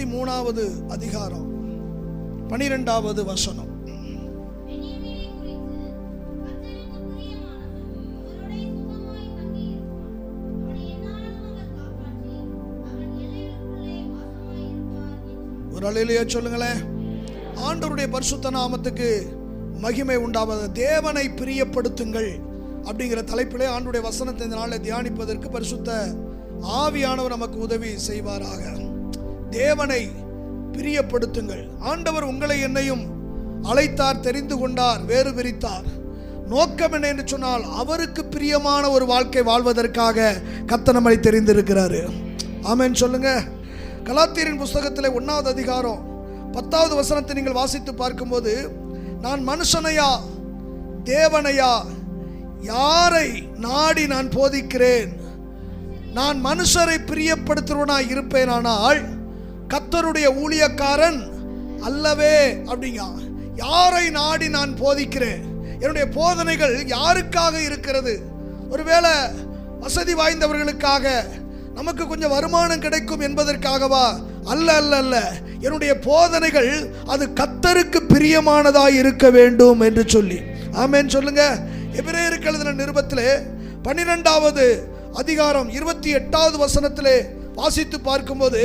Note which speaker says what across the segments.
Speaker 1: 23வது அதிகாரம் 12வது வசனம். ஒரு அல்லேலூயா சொல்லுங்களேன். ஆண்டவருடைய பரிசுத்த நாமத்துக்கு மகிமை உண்டாவது. தேவனை பிரியப்படுத்துங்கள் அப்படிங்கிற தலைப்பிலே ஆண்டவருடைய வசனத்தை இந்த நாளில் தியானிப்பதற்கு பரிசுத்த ஆவியானவர் நமக்கு உதவி செய்வாராக. தேவனை பிரியப்படுத்துங்கள். ஆண்டவர் உங்களை என்னையும் அழைத்தார், தெரிந்து கொண்டார், வேறு பிரித்தார். நோக்கம் என்ன என்று சொன்னால் அவருக்கு பிரியமான ஒரு வாழ்க்கை வாழ்வதற்காக கர்த்தர் நம்மை தெரிந்திருக்கிறாரு. ஆமென் சொல்லுங்க. கலாத்தியரின் புஸ்தகத்தில் 1வது அதிகாரம் 10வது வசனத்தை நீங்கள் வாசித்து பார்க்கும்போது, நான் மனுஷனையா தேவனையா யாரை நாடி நான் போதிக்கிறேன்? நான் மனுஷரை பிரியப்படுத்துவனாய் இருப்பேனானால் கர்த்தருடைய ஊழியக்காரன் அல்லவே அப்படிங்க. யாரை நாடி நான் போதிக்கிறேன்? என்னுடைய போதனைகள் யாருக்காக இருக்கிறது? ஒருவேளை வசதி வாய்ந்தவர்களுக்காக, நமக்கு கொஞ்சம் வருமானம் கிடைக்கும் என்பதற்காகவா? அல்ல அல்ல அல்ல. என்னுடைய போதனைகள் அது கர்த்தருக்கு பிரியமானதாய் இருக்க வேண்டும் என்று சொல்லி. ஆமென் சொல்லுங்க. எபிரேயருக்கு எழுதின நிருபத்திலே 12வது அதிகாரம் 28வது வசனத்திலே வாசித்து பார்க்கும்போது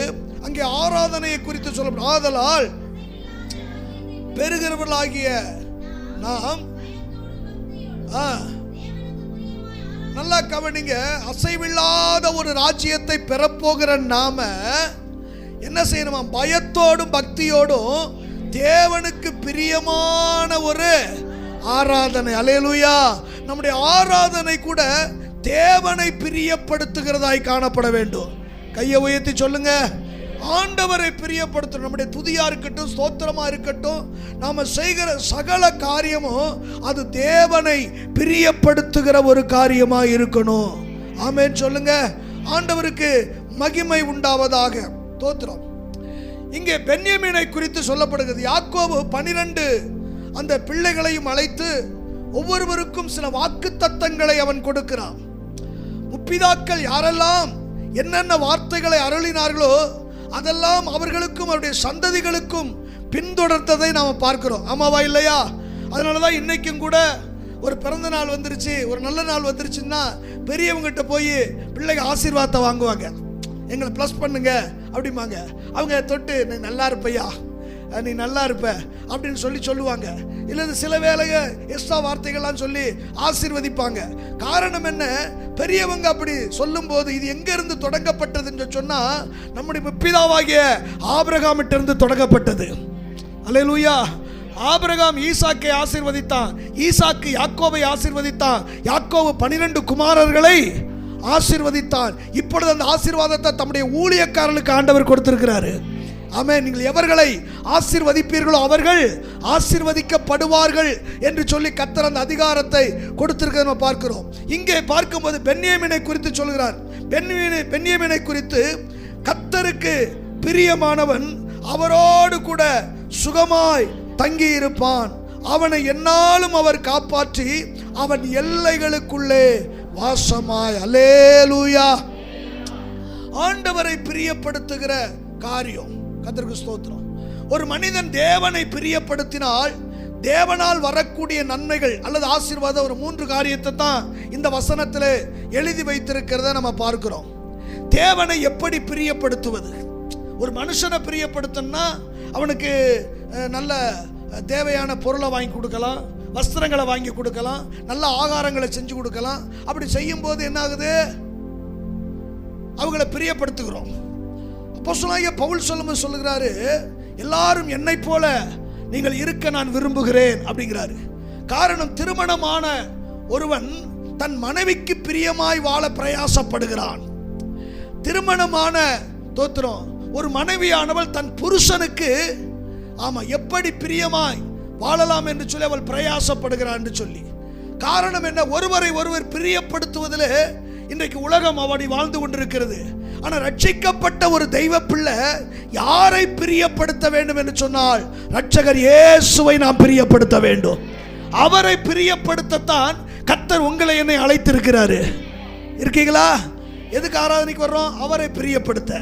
Speaker 1: அங்கே ஆராதனையை குறித்து சொல்லப்படும். ஆதலால் பெறுகிறவர்களாகிய நாம், நல்லா கவனிங்க, அசைவில்லாத ஒரு ராஜ்யத்தை பெறப்போகிற நாம என்ன செய்யணுமா? பயத்தோடும் பக்தியோடும் தேவனுக்கு பிரியமான ஒரு ஆராதனை. அல்லேலூயா. நம்முடைய ஆராதனை கூட தேவனை பிரியப்படுத்துகிறதாய் காணப்பட வேண்டும். கையை உயர்த்தி சொல்லுங்க. ஆண்டவரை பிரியப்படுத்தணும். நம்முடைய துதியா இருக்கட்டும், ஸ்தோத்திரமா இருக்கட்டும், நாம செய்கிற சகல காரியமும் அது தேவனை பிரியப்படுத்துகிற ஒரு காரியமா இருக்கணும். ஆமென் சொல்லுங்க. ஆண்டவருக்கு மகிமை உண்டாவதாக. ஸ்தோத்திரம். இங்கே பென்யமீனை குறித்து சொல்லப்படுகிறது. யாக்கோபு 12 அந்த பிள்ளைகளையும் அழைத்து ஒவ்வொருவருக்கும் சில வாக்குத்தத்தங்களை அவன் கொடுக்கிறான். முற்பிதாக்கள் யாரெல்லாம் என்னென்ன வார்த்தைகளை அருளினார்களோ அதெல்லாம் அவர்களுக்கும் அவருடைய சந்ததிகளுக்கும் பின்தொடர்ந்ததை நாம் பார்க்கிறோம். ஆமாவா இல்லையா? அதனாலதான் இன்னைக்கும் கூட ஒரு பிறந்த நாள் வந்துருச்சு, ஒரு நல்ல நாள் வந்துருச்சுன்னா பெரியவங்ககிட்ட போய் பிள்ளைங்க ஆசீர்வாதத்தை வாங்குவாங்க. எங்களை ப்ளஸ் பண்ணுங்க அப்படிம்பாங்க. அவங்க தொட்டு நீ நல்லா இருப்பையா, நீ நல்லா இருப்ப அப்படின்னு சொல்லுவாங்க. இல்லை சில வேலைய எக்ஸ்ட்ரா வார்த்தைகள்லாம் சொல்லி ஆசீர்வதிப்பாங்க. காரணம் என்ன? பெரியவங்க அப்படி சொல்லும் போது இது எங்க இருந்து தொடங்கப்பட்டதுன்னு சொன்னா நம்முடைய முற்பிதாவாகிய ஆபிரகாமிட்ட இருந்து தொடங்கப்பட்டது. அல்லேலூயா. ஆபிரகாம் ஈசாக்கை ஆசீர்வதித்தான், ஈசாக்கு யாக்கோபை ஆசீர்வதித்தான், யாக்கோபு 12 குமாரர்களை ஆசீர்வதித்தான். இப்பொழுது அந்த ஆசீர்வாதத்தை தம்முடைய ஊழியக்காரர்களுக்கு ஆண்டவர் கொடுத்திருக்கிறாரு. ஆமென். நீங்கள் எவர்களை ஆசீர்வதிப்பீர்களோ அவர்கள் ஆசீர்வதிக்கப்படுவார்கள் என்று சொல்லி கர்த்தர் அந்த அதிகாரத்தை கொடுத்திருக்கிறத நம்ம பார்க்கிறோம். இங்கே பார்க்கும்போது பென்யமீனை குறித்து சொல்கிறார். பென்யமீனை குறித்து கர்த்தருக்கு பிரியமானவன் அவரோடு கூட சுகமாய் தங்கி இருப்பான், அவனை எந்நாளும் அவர் காப்பாற்றி அவன் எல்லைகளுக்குள்ளே வாசமாய். அல்லேலூயா. ஆண்டவரை பிரியப்படுத்துகிற காரியம். கர்த்தருக்கு ஸ்தோத்திரம். ஒரு மனிதன் தேவனை பிரியப்படுத்தினால் தேவனால் வரக்கூடிய நன்மைகள் அல்லது ஆசீர்வாதம் ஒரு 3 காரியத்தை தான் இந்த வசனத்தில் எழுதி வைத்திருக்கிறத நம்ம பார்க்கிறோம். தேவனை எப்படி பிரியப்படுத்துவது? ஒரு மனுஷனை பிரியப்படுத்தணும்னா அவனுக்கு நல்ல தேவையான பொருளை வாங்கி கொடுக்கலாம், வஸ்திரங்களை வாங்கி கொடுக்கலாம், நல்ல ஆகாரங்களை செஞ்சு கொடுக்கலாம். அப்படி செய்யும் போது என்ன ஆகுது? அவங்களை பிரியப்படுத்துகிறோம். அப்போஸ்தலனாகிய பவுல் சொல்லுகிறாரு, எல்லாரும் என்னை போல நீங்கள் இருக்க நான் விரும்புகிறேன் அப்படிங்கிறாரு. காரணம், திருமணமான ஒருவன் தன் மனைவிக்கு பிரியமாய் வாழ பிரயாசப்படுகிறான். திருமணமான தோத்திரம் ஒரு மனைவியானவள் தன் புருஷனுக்கு எப்படி பிரியமாய் வாழலாம் என்று சொல்லி அவள் பிரயாசப்படுகிறான் என்று சொல்லி. காரணம் என்ன? ஒருவரை ஒருவர் பிரியப்படுத்துவதில் இன்றைக்கு உலகம் அவடி வாழ்ந்து கொண்டிருக்கிறது. ஆனால் ரட்சிக்கப்பட்ட ஒரு தெய்வ பிள்ளை யாரை பிரியப்படுத்த வேண்டும் என்று சொன்னால் ரட்சகர் இயேசுவை நாம் பிரியப்படுத்த வேண்டும். அவரை பிரியப்படுத்தத்தான் கர்த்தர் உங்களை என்னை அழைத்திருக்கிறாரு. இருக்கீங்களா? எதுக்கு ஆராதனைக்கு வர்றோம்? அவரை பிரியப்படுத்த.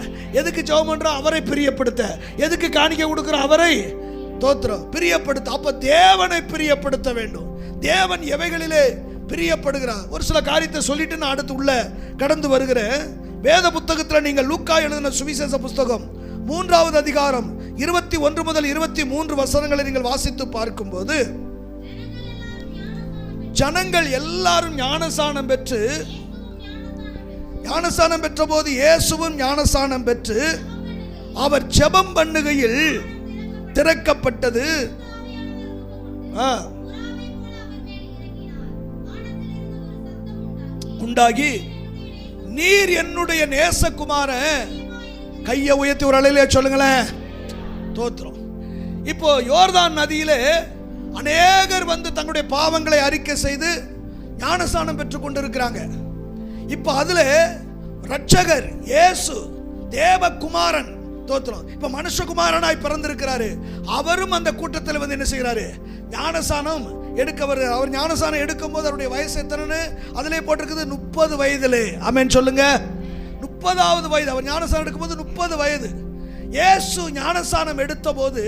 Speaker 1: எதுக்கு ஜெபம் பண்றோம்? அவரை பிரியப்படுத்த. எதுக்கு காணிக்கை கொடுக்கிறோம்? அவரை தோத்திரம் பிரியப்படுத்த. அப்ப தேவனை பிரியப்படுத்த வேண்டும். தேவன் எவைகளிலே பிரியப்படுகிறார்? ஒரு சில காரியத்தை சொல்லிட்டு நான் அடுத்து உள்ள கடந்து வருகிறேன். வேத புத்தகத்தில் நீங்கள் லூக்கா எழுதின சுவிசேஷ புஸ்தகம் 3வது அதிகாரம் 21 முதல் 23 வசனங்களை நீங்கள் வாசித்து பார்க்கும்போது, ஜனங்கள் எல்லாரும் ஞானசானம் பெற்று, ஞானசானம் பெற்ற போது இயேசுவும் ஞானசானம் பெற்று அவர் ஜெபம் பண்ணுகையில் திறக்கப்பட்டது. உண்டாகி, நீர் என்னுடைய நேசகுமாரன். கையை உயர்த்தி ஒரு அலையிலே சொல்லுங்களேன். தோத்திரம். இப்போ யோர்தான் நதியிலே அநேகர் வந்து தங்களுடைய பாவங்களை அறிக்கை செய்து ஞானஸ்நானம் பெற்றுக் கொண்டிருக்கிறாங்க. இப்போ அதுல ரட்சகர் இயேசு தேவகுமாரன், தோத்திரம், இப்ப மனுஷகுமாரனாய் பிறந்திருக்கிறாரு. அவரும் அந்த கூட்டத்தில் வந்து என்ன செய்கிறாரு? ஞானஸ்நானம் எடுக்க வருகிறார். அவர் ஞானஸ்நானம் எடுக்கும் போது அவருடைய வயசு எத்தனை? அதிலே போட்டிருக்குது 30 வயதிலே. ஆமென் சொல்லுங்க. 30வது வயது. அவர் ஞானஸ்நானம் எடுக்கும் போது 30 வயது. இயேசு ஞானஸ்நானம் எடுத்த போது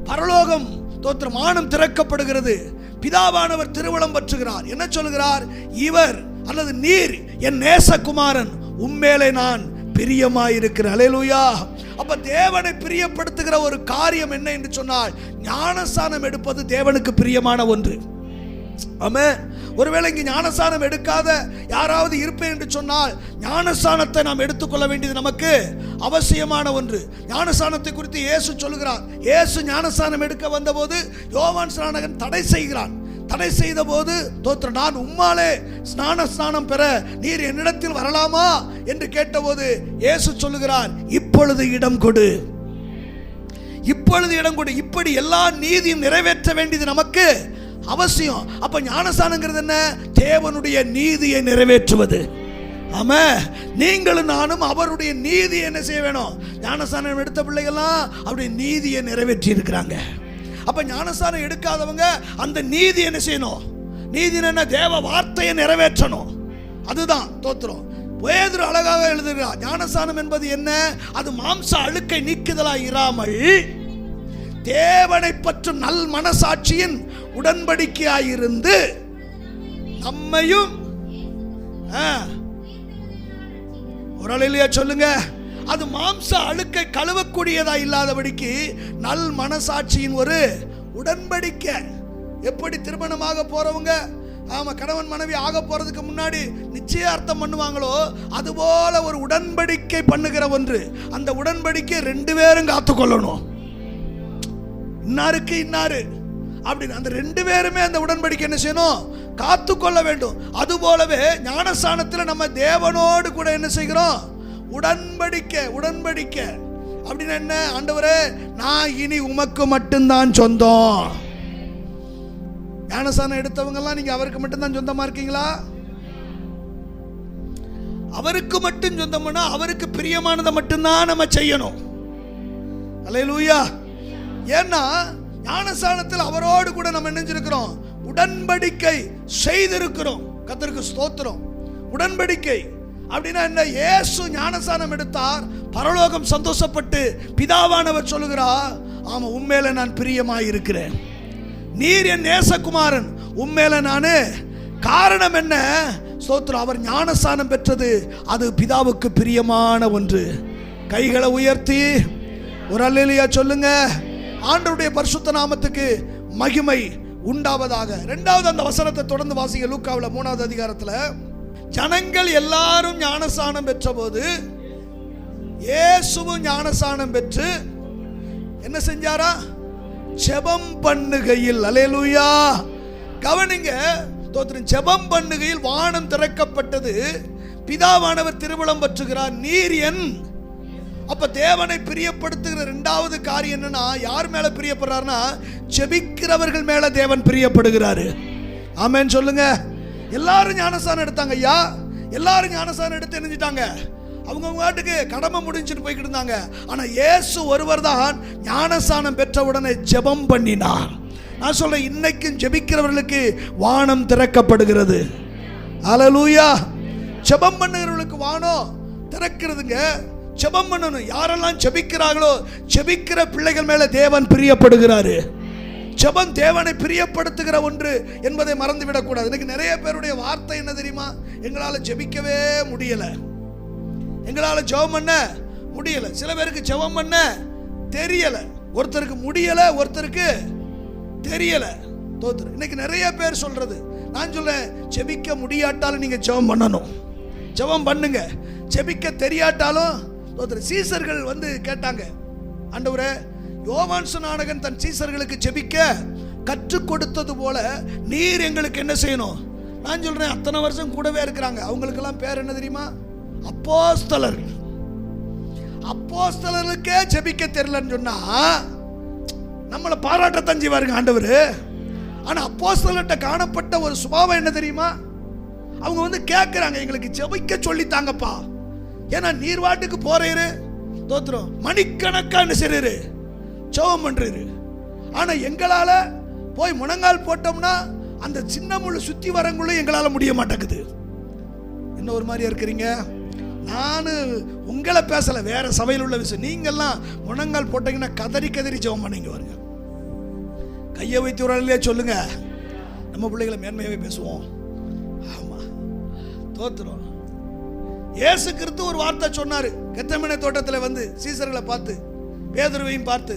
Speaker 1: பரலோகம், தோத்திரம், வானம் திறக்கப்படுகிறது. பிதாவானவர் திருவுளம் பற்றுகிறார். என்ன சொல்லுகிறார்? இவர் அல்லது நீர் என் நேசகுமாரன், உம்மேலே நான் பிரியமாயிருக்கிறேன். அல்லேலூயா. அப்ப தேவனை பிரியப்படுத்துகிற ஒரு காரியம் என்ன என்று சொன்னால், ஞானஸ்நானம் எடுப்பது தேவனுக்கு பிரியமான ஒன்று. ஆமென். ஒருவேளை இங்கு ஞானஸ்நானம் எடுக்காத யாராவது இருப்பேன் என்று சொன்னால், ஞானஸ்நானத்தை நாம் எடுத்துக்கொள்ள வேண்டியது நமக்கு அவசியமான ஒன்று. ஞானஸ்நானத்தை குறித்து இயேசு சொல்லுகிறார். இயேசு ஞானஸ்நானம் எடுக்க வந்தபோது யோவான் ஸ்நானகன் தடை செய்கிறான். தடை செய்த போது, தோத்திரம், நான் உம்மாலே ஸ்நானம் பெற நீர் என்னிடத்தில் வரலாமா என்று கேட்டபோது இயேசு சொல்லுகிறார், இப்பொழுது இடம் கொடு, இப்பொழுது இடம் கொடு. இப்படி எல்லா நீதியும் நிறைவேற்ற வேண்டியது நமக்கு அவசியம். அப்ப ஞானஸ்நானங்கிறது என்ன? தேவனுடைய நீதியை நிறைவேற்றுவது. ஆமா, நீங்களும் நானும் அவருடைய நீதியை என்ன செய்ய வேணும்? ஞானஸ்நானம் எடுத்த பிள்ளைகள்லாம் அவருடைய நீதியை நிறைவேற்றி இருக்கிறாங்க. அப்ப ஞானஸ்நானம் எடுக்காதவங்க அந்த நீதி என்ன செய்யணும்? நீதி என்ன? தேவ வார்த்தையை நிறைவேற்றணும். அதுதான், தோத்திரம். பேதுரு அழகாக எழுதுகிறார். ஞானஸ்நானம் என்பது என்ன? அது மாம்ச அழுக்கை நீக்குதலாய் இராமல் தேவனை பற்றும் நல் மனசாட்சியின் உடன்படிக்கையாயிருந்து நம்மையும், ஒரு அலையிலேயே சொல்லுங்க, அது மாம்ச அழுக்கை கழுவக்கூடியதா இல்லாதபடிக்கு நல் மனசாட்சியின் ஒரு உடன்படிக்கை. எப்படி திருமணமாக போறவங்க, ஆமா, கணவன் மனைவி ஆக போறதுக்கு முன்னாடி நிச்சயார்த்தம் பண்ணுவாங்களோ, அதுபோல ஒரு உடன்படிக்கை பண்ணுகிற ஒன்று. அந்த உடன்படிக்கை 2 பேரும் காத்துக்கொள்ளணும். இன்னாருக்கு இன்னாரு அப்படின்னு அந்த 2 பேருமே அந்த உடன்படிக்கை என்ன செய்யணும்? காத்துக்கொள்ள வேண்டும். அதுபோலவே ஞானஸ்நானத்தில் நம்ம தேவனோடு கூட என்ன செய்கிறோம்? உடன்படிக்கை. உடன்படிக்கை அப்படின்னு என்ன? ஆண்டவரே, நான் இனி உமக்கு மட்டும்தான் சொந்தம். ஞானஸ்நானம் எடுத்தவங்க எல்லாம் நீங்க அவருக்கு மட்டும்தான் சொந்தமா இருக்கீங்களா? அவருக்கு மட்டும் சொந்தம்னா அவருக்கு பிரியமானதை மட்டும்தான் நம்ம செய்யணும். அல்லேலூயா. ஏன்னா ஞானஸ்நானத்தில் அவரோடு கூட நம்ம நினைஞ்சிருக்கிறோம், உடன்படிக்கை செய்திருக்கிறோம். கர்த்தருக்கு ஸ்தோத்திரம். உடன்படிக்கை அப்படின்னா என்ன? இயேசு ஞானஸ்நானம் எடுத்தார். பரலோகம் சந்தோஷப்பட்டு பிதாவானவர் சொல்லுகிறார், ஆமா, உம்மேல நான் பிரியமாய் இருக்கிறேன், நீர் என் நேசகுமாரன், உம்மேல நானு. காரணம் என்ன? ஸ்தோத்திரம். அவர் ஞானஸ்நானம் பெற்றது அது பிதாவுக்கு பிரியமான ஒன்று. கைகளை உயர்த்தி ஒரு அல்லேலூயா சொல்லுங்க. ஆண்டவருடைய பரிசுத்த நாமத்துக்கு மகிமை உண்டாவதாக. 2வது அந்த வசனத்தை தொடர்ந்து வாசிங்க. லூக்காவில் 3வது அதிகாரத்தில், ஜனங்கள் எல்லாரும் ஞானஸ்நானம் பெற்ற போது இயேசுவும் ஞானஸ்நானம் பெற்று என்ன செஞ்சாரா? ஜெபம் பண்ணுகையில். அல்லேலூயா. கவனிங்க, தோத்திரம். ஜெபம் பண்ணுகையில் வானம் திறக்கப்பட்டது. பிதாவானவர் திருவுளம் பற்றுகிறார். நீர் என். அப்ப தேவனை பிரியப்படுத்துகிற 2வது காரியம் என்னன்னா, யார் மேல பிரியப்படுறாருன்னா, ஜெபிக்கிறவர்கள் மேல தேவன் பிரியப்படுகிறாரு. ஆமென் சொல்லுங்க. எல்லாரும் ஞானஸ்நானம் எடுத்தாங்க ஐயா. எல்லாரும் ஞானஸ்நானம் எடுத்து எரிஞ்சிட்டாங்க. அவங்க வாட்டுக்கு கடமை முடிஞ்சுட்டு போய்கிட்டு இருந்தாங்க. ஆனா இயேசு ஒருவர் தான் ஞானஸ்நானம் பெற்ற உடனே ஜெபம் பண்ணினார். நான் சொல்றேன், இன்னைக்கும் ஜெபிக்கிறவர்களுக்கு வானம் திறக்கப்படுகிறது. அல்லேலூயா. ஜெபம் பண்ணுகிறவர்களுக்கு வானம் திறக்கிறதுங்க. ஜெபம் பண்ணணும். யாரெல்லாம் ஜெபிக்கிறார்களோ ஜெபிக்கிற பிள்ளைகள் மேல தேவன் பிரியப்படுகிறாரு. ஜெபம் தேவனை பிரியப்படுத்துகிற ஒன்று என்பதை மறந்து விடக்கூடாது. இன்னைக்கு நிறைய பேருடைய வார்த்தை என்ன தெரியுமா? எங்களால் ஜெபிக்கவே முடியல, எங்களால் ஜெபம் பண்ண முடியல. சில பேருக்கு ஜெபம் பண்ண தெரியல. ஒருத்தருக்கு முடியல, ஒருத்தருக்கு தெரியல. தோத்துரு. இன்னைக்கு நிறைய பேர் சொல்றது, நான் சொல்றேன், ஜெபிக்க முடியாட்டாலும் நீங்க ஜெபம் பண்ணணும், ஜெபம் பண்ணுங்க. ஜெபிக்க தெரியாட்டாலும் தோத்துரு. சீசர்கள் வந்து கேட்டாங்க, ஆண்டவரே, யோவான் ஸ்நானகன் தன் சீசர்களுக்கு ஜெபிக்க கற்றுக் கொடுத்தது போல நீர் எங்களுக்கு என்ன செய்யணும்? நான் சொல்றேன், அத்தனை வருஷம் கூடவே இருக்கிறாங்க. அவங்களுக்கெல்லாம் பேர் என்ன தெரியுமா? அப்போஸ்தலர்கள். அப்போஸ்தலர்களுக்கே ஜெபிக்க தெரியலன்னு சொன்னா நம்மளை பாராட்டத்தான் செய்வாருங்க ஆண்டவர். ஆனா அப்போஸ்தலர்கிட்ட காணப்பட்ட ஒரு சுபாவம் என்ன தெரியுமா? அவங்க வந்து கேட்கிறாங்க, எங்களுக்கு ஜெபிக்க சொல்லித்தாங்கப்பா. ஏன்னா நீர் வாட்டுக்கு போறீரு, தோத்துரும், மணிக்கணக்கா என்ன செய்யறாரு? ஜெபம் பண்றாரு. ஆனா எங்களால போய் முழங்கால் போட்டோம்னா அந்த சின்ன முள்ளு சுத்தி வரங்குள்ள எங்களால முடிய மாட்டேங்குது. என்ன ஒரு மாதிரியா இருக்கிறீங்க? நான் உங்களை பேசல, வேற சபையில் உள்ள விஷயம். நீங்கெல்லாம் முழங்கால் போட்டீங்கன்னா கதறி கதறி ஜெபம் பண்ணீங்க வருங்க. கையை வைத்து ஒரு ஆளிலே சொல்லுங்க, நம்ம பிள்ளைகளை மேன்மையாவே பேசுவோம். ஆமா, தோத்துரும். இயேசு கிறிஸ்து ஒரு வார்த்தை சொன்னாரு. கெத்செமனே தோட்டத்தில் வந்து சீசர்களை பார்த்து, பேதுருவையும் பார்த்து,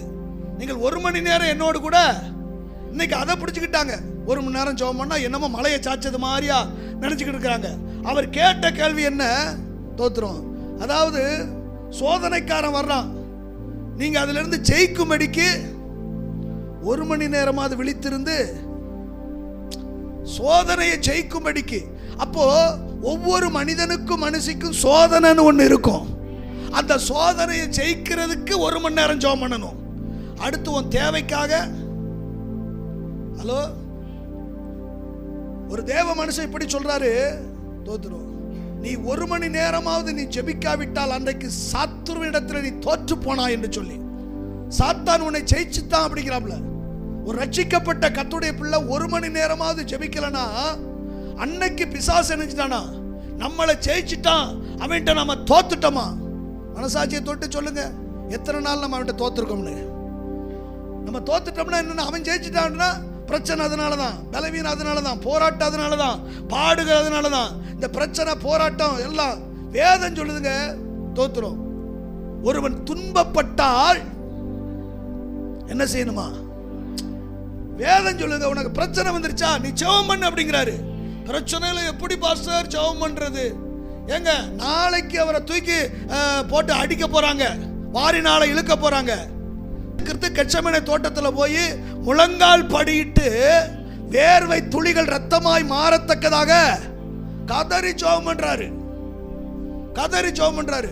Speaker 1: நீங்கள் 1 மணி நேரம் என்னோடு கூட. இன்னைக்கு அதை பிடிச்சுக்கிட்டாங்க. 1 மணி நேரம் ஜெபம் பண்ணா என்னமோ மலையை சாய்ச்சது மாதிரியா நினைச்சுக்கிட்டு இருக்கிறாங்க. அவர் கேட்ட கேள்வி என்ன? தோத்துரும். அதாவது சோதனைக்காரன் வர்றான், நீங்க அதுல இருந்து ஜெயிக்கும்படிக்கு 1 மணி நேரமாவது விழித்திருந்து சோதனையை ஜெயிக்கும்படிக்கு. அப்போ ஒவ்வொரு மனிதனுக்கும் மனுஷிக்கும் சோதனைன்னு ஒன்று இருக்கும். அந்த சோதனையை ஜெயிக்கிறதுக்கு 1 மணி நேரம் ஜெபம் பண்ணணும். அடுத்து உன் தேவைக்காக. ஹலோ, ஒரு தேவ மனுஷன் இப்படி சொல்றாரு, தோத்துரும், நீ 1 மணி நேரமாவது நீ ஜெபிக்காவிட்டால் அன்றைக்கு சாத்துருவிடத்தில் நீ தோற்று போனா என்று சொல்லி. சாத்தான் உன்னை ஜெயிச்சுட்டான் அப்படிங்கிறாப்ல. ஒரு ரட்சிக்கப்பட்ட கர்த்தருடைய பிள்ளை 1 மணி நேரமாவது ஜெபிக்கலனா அன்னைக்கு பிசாசு நினைச்சிட்டானா நம்மளை ஜெயிச்சுட்டான், அவன்கிட்ட நம்ம தோத்துட்டோமா? மனசாட்சியை தொட்டு சொல்லுங்க, எத்தனை நாள் நம்ம அவன்கிட்ட தோத்துருக்கோம்னு. நம்ம தோத்துட்டோம்னா என்னன்னா, அவன் ஜெயிச்சுட்டான்னா பிரச்சனை அதனாலதான், பலவீனம் அதனாலதான், போராட்டம் அதனாலதான், பாடுகள் அதனாலதான். இந்த பிரச்சனை போராட்டம் எல்லாம் வேதம் சொல்லுதுங்க, தோத்துரும். ஒருவன் துன்பப்பட்டால் என்ன செய்யணுமா? வேதம் சொல்லுங்க, உனக்கு பிரச்சனை வந்துருச்சா நீ ஜெபம் பண்ணு அப்படிங்கிறாரு. பிரச்சனையில எப்படி பாஸ்டர் ஜெபம் பண்றது? ஏங்க, நாளைக்கு அவரை தூக்கி போட்டு அடிக்க போறாங்க, வாரினால இழுக்க போறாங்க. கெத்செமனே தோட்டத்தில் போய் முழங்கால் படியிட்டு வேர்வை துளிகள் ரத்தமாய் மாறத்தக்கதாக கதறி ஜெபம் பண்றாரு, கதறி ஜெபம் பண்றாரு.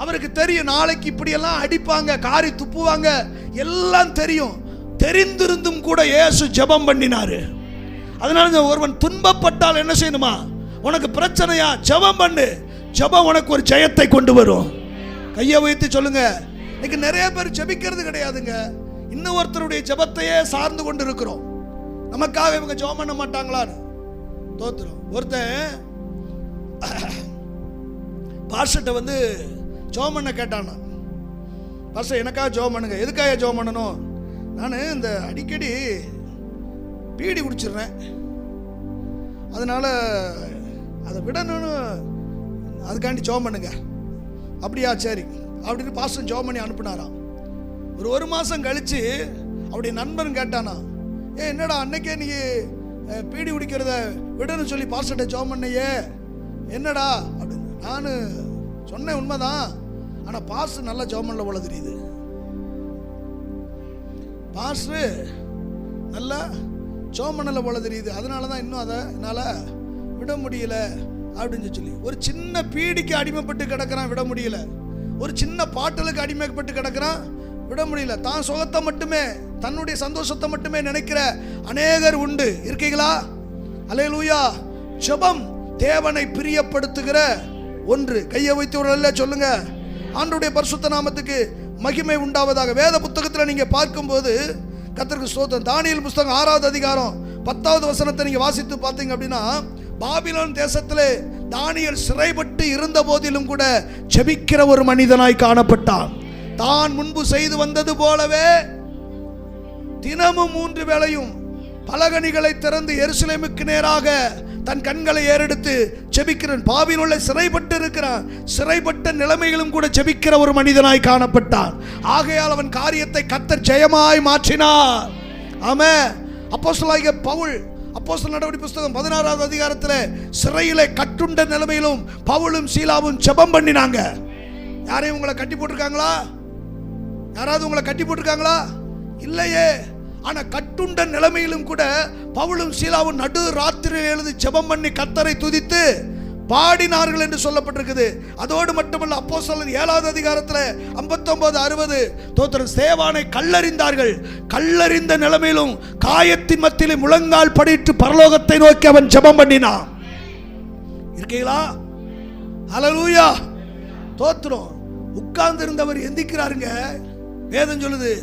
Speaker 1: அவருக்கு தெரியும் நாளைக்கு இப்படி எல்லாம் அடிப்பாங்க, காரி துப்புவாங்க, எல்லாம் தெரியும். தெரிந்திருந்தும் கூட இயேசு ஜெபம் பண்ணினாரு. அதனால ஒருவன் துன்பப்பட்டால் என்ன செய்யணுமா? உனக்கு பிரச்சனையா? ஜெபம் பண்ணு. ஜெபம் உனக்கு ஒரு ஜெயத்தை கொண்டு வரும். கையை வைத்து சொல்லுங்க. இன்னைக்கு நிறைய பேர் ஜெபிக்கிறது கிடையாதுங்க. இன்னொருத்தருடைய ஜெபத்தையே சார்ந்து கொண்டு இருக்கிறோம். நமக்காக இவங்க ஜெபம் பண்ண மாட்டாங்களான்னு தோத்துரும். ஒருத்தன் பாஸ்டர்ட்ட வந்து ஜெபம் பண்ண கேட்டானா, பாஸ்டர் எனக்காக ஜெபம் பண்ணுங்க. எதுக்காக ஜெபம் பண்ணணும்? நான் இந்த அடிக்கடி பீடி குடிச்சிடுறேன், அதனால அதை விடணும்னு, அதுக்காண்டி ஜெபம் பண்ணுங்க. அப்படியா, சரி அப்படின்னு பாஸ்டர் ஜெபம் பண்ணி அனுப்புனாராம். ஒரு மாதம் கழிச்சு அவருடைய நண்பன் கேட்டானா, என்னடா அன்னைக்கே நீ பீடி குடிக்கிறத விடணும்னு சொல்லி பாஸ்டர்கிட்ட ஜெபம் பண்ணையே, என்னடா அப்படின்னு. நான் சொன்னேன், உண்மைதான், ஆனால் பாஸ்டர் நல்லா ஜெபம் பண்ணல போல தெரியுது. பாஸ்டர் நல்லா ஜெபம் பண்ணல போல தெரியுது, அதனால தான் இன்னும் அதை என்னால் விட முடியல அப்படின்னு சொல்லி. ஒரு சின்ன பீடிக்கு அடிமைப்பட்டு கிடக்கிறான், விட முடியல. ஒரு சின்ன பாட்டலுக்கு அடிமைப்பட்டு கிடக்கிறான், விட முடியல. தான் சுகத்தை மட்டுமே, தன்னுடைய சந்தோஷத்தை மட்டுமே நினைக்கிற அநேகர் உண்டு. இருக்கீங்களா? அல்லேலூயா. ஜெபம் தேவனை பிரியப்படுத்துகிற ஒன்று. கையை வைத்து ஒரு நல்ல சொல்லுங்க, ஆண்டவருடைய பரிசுத்த நாமத்துக்கு மகிமை உண்டாவதாக. வேத புத்தகத்தில் நீங்க பார்க்கும்போது கர்த்தருக்கு ஸ்தோத்திரம். தானியேல் புத்தகம் 6வது அதிகாரம் 10வது வசனத்தை நீங்க வாசித்து பார்த்தீங்க அப்படின்னா, பாபிலோன் தேசத்திலே தானியேல் சிறைப்பட்டு இருந்த போதிலும் கூட ஜெபிக்கிற ஒரு மனிதனாய் காணப்பட்டான். தான் முன்பு செய்து வந்தது போலவே தினமும் 3 வேளையும் பலகணிகளை திறந்து எருசலேமுக்கு நேராக தன் கண்களை ஏறெடுத்து ஜெபிக்கிறான். பாபிலோனிலே சிறைப்பட்டு இருக்கிறான். சிறைப்பட்ட நிலைமைகளும் கூட ஜெபிக்கிற ஒரு மனிதனாய் காணப்பட்டான். ஆகையால் அவன் காரியத்தை கர்த்தர் ஜெயமாய் மாற்றினார். ஆமென். அப்போஸ்தலனாகிய பவுல் அப்போஸ்தலர் நடவடிக்கை புத்தகம் 16வது அதிகாரத்தில் சிறையிலே கட்டுண்ட நிலைமையிலும் பவுலும் சீலாவும் ஜெபம் பண்ணினாங்க. யாரையும் உங்களை கட்டி போட்டிருக்காங்களா? யாராவது உங்களை கட்டி போட்டிருக்காங்களா? இல்லையே. ஆனா கட்டுண்ட நிலைமையிலும் கூட பவுலும் சீலாவும் நடு ராத்திரியில் எழுதி ஜெபம் பண்ணி கர்த்தரை துதித்து பாடினார்கள் என்று சொல்லப்பட்டிருக்குது. அதோடு மட்டுமல்ல, அப்போஸ்தலர் 7வது அதிகாரத்தில் 59-60 தோத்திரம் ஸ்தேவானை கல்லறிந்தார்கள். கல்லறிந்த நிலைமையிலும் காயத்தின் மத்தியிலே முழங்கால் படிட்டு பரலோகத்தை நோக்கி அவன் ஜெபம் பண்ணினான். இருக்கீங்களா? ஹல்லேலூயா. தோத்திரம். உட்கார்ந்து இருந்தவர் எந்திக்கிறாருங்க. வேதம் சொல்லுது,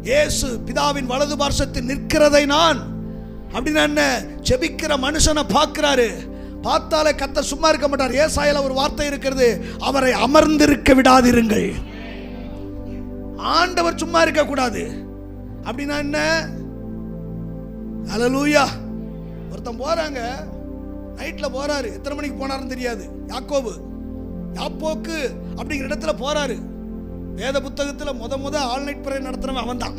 Speaker 1: இயேசு பிதாவின் வலது பார்சத்தில் நிற்கிறதை நான் அப்படின்னா என்ன, ஜெபிக்கிற மனுஷனை பார்க்கிறாரு. பார்த்தாலே கர்த்தர் சும்மா இருக்க மாட்டார். ஏசாயால ஒரு வார்த்தை இருக்கிறது, அவரை அமர்ந்திருக்க விடாதிருங்கள். ஆண்டவர் சும்மா இருக்க கூடாது. அப்படின்னா என்ன? ஹல்லேலூயா. ஒருத்தன் போறாங்க, நைட்ல போறாரு. எத்தனை மணிக்கு போனாருன்னு தெரியாது. யாப்போக்கு அப்படிங்கிற இடத்துல போறாரு. வேத புத்தகத்தில் முத ஆல் நைட் பிரேயர் நடத்துறவன் அவன் தான்.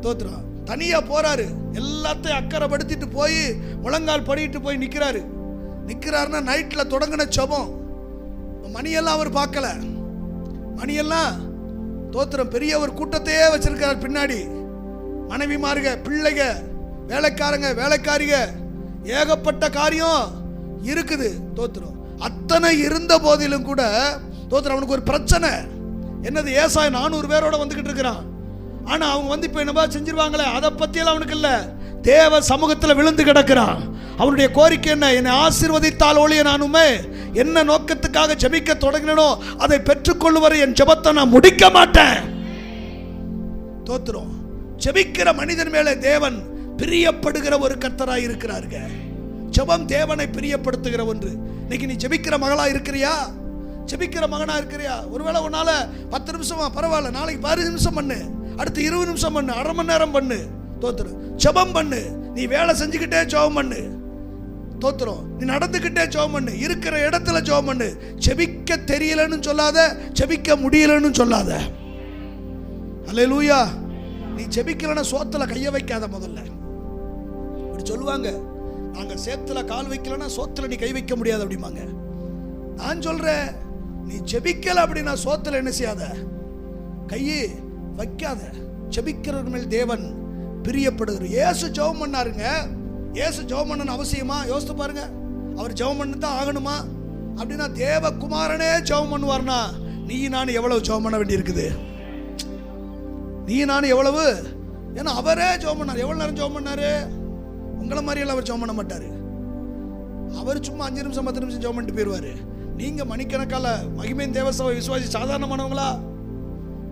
Speaker 1: தோத்திரம். தனியா போறாரு. எல்லாத்தையும் அக்கறைப்படுத்திட்டு போய் முழங்கால் படிட்டு போய் நிக்கிறாருன்னா நைட்ல தொடங்கின ஜெபம். மணியெல்லாம் அவர் பார்க்கல. மணியெல்லாம் தோத்திரம் பெரிய ஒரு கூட்டத்தையே வச்சிருக்கார் பின்னாடி. மனைவிமாருங்க, பிள்ளைங்க, வேலைக்காரிங்க, ஏகப்பட்ட காரியம் இருக்குது. தோத்திரம். அத்தனை இருந்த போதிலும் கூட தோத்திரம் அவனுக்கு ஒரு பிரச்சனை. என்னது? ஏசாயா 400 பேரோட வந்துகிட்டு இருக்கிறான். ஆனா அவங்க இப்ப என்னவா செஞ்சிருவாங்களே, அதை பத்தியெல்லாம் அவனுக்கு இல்ல. தேவ சமூகத்தில் விழுந்து கிடக்கிறான். அவனுடைய கோரிக்கை என்ன? என்னை ஆசீர்வதித்தால் ஒழிய நானுமே என்ன நோக்கத்துக்காக ஜெபிக்க தொடங்கினோ அதை பெற்றுக்கொள்ளுவரை என் ஜெபத்தை நான் முடிக்க மாட்டேன். தோத்திரம். ஜெபிக்கிற மனிதன் மேலே தேவன் பிரியப்படுகிற ஒரு கர்த்தராய் இருக்கிறாருங்க. ஜெபம் தேவனை பிரியப்படுத்துகிற ஒன்று. இன்னைக்கு நீ ஜெபிக்கிற மகளா இருக்கிறியா? ஜெபிக்கிற மகனா இருக்கிறியா? ஒருவேளை உன்னால 10 நிமிஷமா பரவாயில்ல, நாளைக்கு 10 நிமிஷம் பண்ணு, அடுத்து 20 நிமிஷம் பண்ணு, அரை மணி நேரம் பண்ணு. தோத்திரம். ஜெபம் பண்ணு. நீ வேலை செஞ்சுக்கிட்டே ஜெபம் பண்ணு. தோத்திரம். நீ நடந்துக்கிட்டே ஜெபம் பண்ணு. இருக்கிற இடத்துல ஜெபம் பண்ணு. ஜெபிக்க தெரியலன்னு சொல்லாத, ஜெபிக்க முடியலன்னு சொல்லாத. அல்லேலூயா. நீ ஜெபிக்கலன்னா சோத்துல கைய வைக்காத. முதல்ல இப்படி சொல்லுவாங்க, நாங்க சேத்துல கால் வைக்கலன்னா சோத்துல நீ கை வைக்க முடியாது அப்படிமாங்க. நான் சொல்றேன், நீ ஜெபிக்கல அப்படின்னா சோத்துல என்ன செய்யாத, கையை வைக்காத. ஜெபிக்கிறவர்கள் மேல் தேவன் பிரியப்படுகிறார். இயேசு ஜெபம் பண்ணாருங்க. இயேசு ஜெபம் பண்ணணும் அவசியமா? யோசித்து பாருங்க. அவர் ஜெபம் பண்ணி தான் ஆகணுமா? அப்படின்னா தேவகுமாரனே ஜெபம் பண்ணுவார்னா நீ நான் எவ்வளவு ஜெபம் பண்ண வேண்டி இருக்குது? நீ நான் எவ்வளவு? ஏன்னா அவரே ஜெபம் பண்ணார். எவ்வளவு நேரம் ஜெபம் பண்ணாரு? உங்களை மாதிரியெல்லாம் அவர் ஜெபம் பண்ண மாட்டாரு. அவர் சும்மா 5 நிமிஷம் 10 நிமிஷம் ஜெபம் பண்ணிட்டு போயிடுவாரு. நீங்க மணிக்கணக்கால மகிமையின் தேவசபை விசுவாசி சாதாரணமானவங்களா?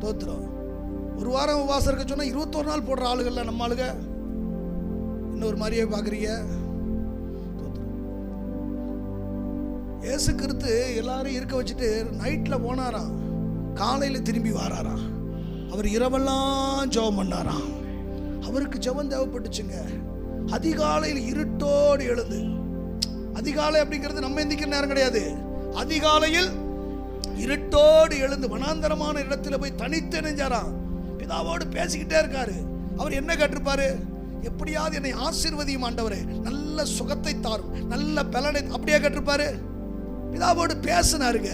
Speaker 1: தோத்திரம். ஒரு வாரம் உபவாசம் இருக்க சொன்னா 21 நாள் போடுற ஆளுகள்ல நம்ம ஆளுங்க. இன்னொரு மாதிரியே பாக்குறீங்க. இயேசு கிறிஸ்து எல்லாரும் இருக்க வச்சுட்டு நைட்ல போனாராம், காலையில திரும்பி வாராராம். அவர் இரவெல்லாம் ஜெபம் பண்ணாராம். அவருக்கு ஜெபம் தேவைப்பட்டுச்சுங்க. அதிகாலையில் இருட்டோடு எழுந்து, அதிகாலை அப்படிங்கிறது நம்ம எந்திக்கிற நேரம் கிடையாது. அதிகாலையில் இருட்டோடு எழுந்து வனாந்தரமான இடத்துல போய் தனித்து நெஞ்சாராம். பிதாவோடு பேசிக்கிட்டே இருக்காரு. அவர் என்ன கேட்டிருப்பாரு? எப்படியாவது என்னை ஆசீர்வதியும் ஆண்டவரே, நல்ல சுகத்தை தாரும், நல்ல பலனை, அப்படியே கேட்டிருப்பாரு. பிதாவோடு பேசினாருங்க.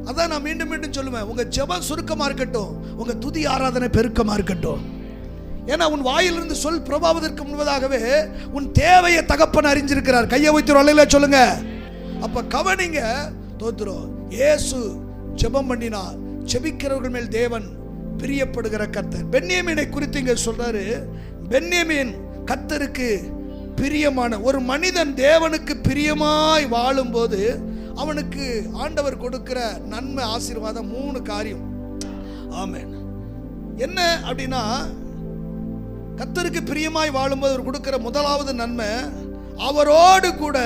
Speaker 1: அதான் நான் மீண்டும் மீண்டும் சொல்லுவேன், உங்க ஜெபம் சுருக்கமா இருக்கட்டும், உங்க துதி ஆராதனை பெருக்கமா இருக்கட்டும். ஏன்னா உன் வாயிலிருந்து சொல் பிரபாவதற்கு முன்பதாகவே உன் தேவையை தகப்பன் அறிஞ்சிருக்கிறார். கையை வைத்து அல்லேலூயா சொல்லுங்க. அப்ப கவனிங்க. தோத்திரம். இயேசு ஜெபம் பண்ணினார். ஜெபிக்கிறவர்கள் மேல் தேவன் பிரியப்படுகிற கர்த்தர். பென்யமீனை குறித்து இங்க சொல்றாரு. பென்யமீன் கர்த்தருக்கு பிரியமான ஒரு மனிதன். தேவனுக்கு பிரியமாய் வாழும்போது அவனுக்கு ஆண்டவர் கொடுக்கிற நன்மை, ஆசீர்வாதம் 3 காரியம். ஆமென். என்ன அப்படின்னா, கர்த்தருக்கு பிரியமாய் வாழும்போது அவர் கொடுக்கிற முதலாவது நன்மை, அவரோடு கூட